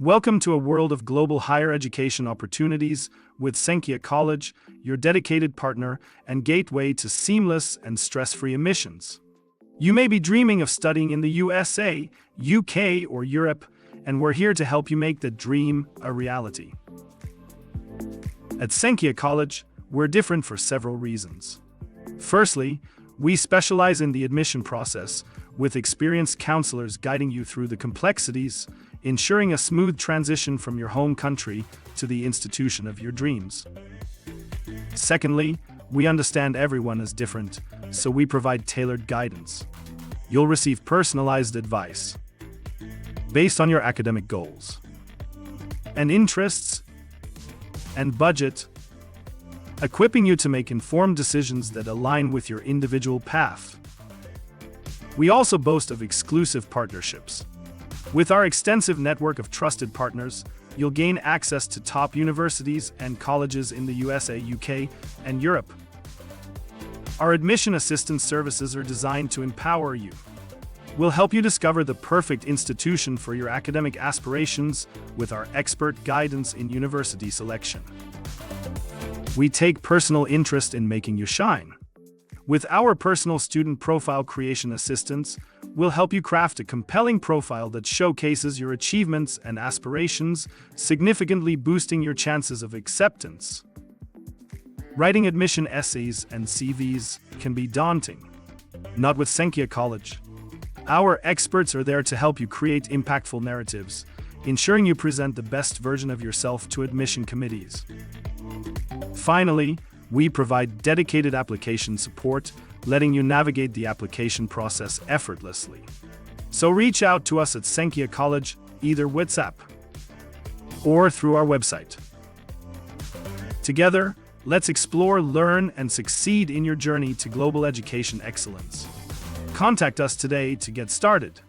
Welcome to a world of global higher education opportunities with Senkia College, your dedicated partner and gateway to seamless and stress-free admissions. You may be dreaming of studying in the USA, UK, or Europe, and we're here to help you make the dream a reality. At Senkia College, we're different for several reasons. Firstly, we specialize in the admission process, with experienced counselors guiding you through the complexities, ensuring a smooth transition from your home country to the institution of your dreams. Secondly, we understand everyone is different, so we provide tailored guidance. You'll receive personalized advice based on your academic goals and interests and budget, equipping you to make informed decisions that align with your individual path. We also boast of exclusive partnerships. With our extensive network of trusted partners, you'll gain access to top universities and colleges in the USA, UK, and Europe. Our admission assistance services are designed to empower you. We'll help you discover the perfect institution for your academic aspirations with our expert guidance in university selection. We take personal interest in making you shine. With our personal student profile creation assistance, we'll help you craft a compelling profile that showcases your achievements and aspirations, significantly boosting your chances of acceptance. Writing admission essays and CVs can be daunting. Not with Senkia College. Our experts are there to help you create impactful narratives, ensuring you present the best version of yourself to admission committees. Finally, we provide dedicated application support, letting you navigate the application process effortlessly. So reach out to us at Senkia College, either WhatsApp or through our website. Together, let's explore, learn, and succeed in your journey to global education excellence. Contact us today to get started.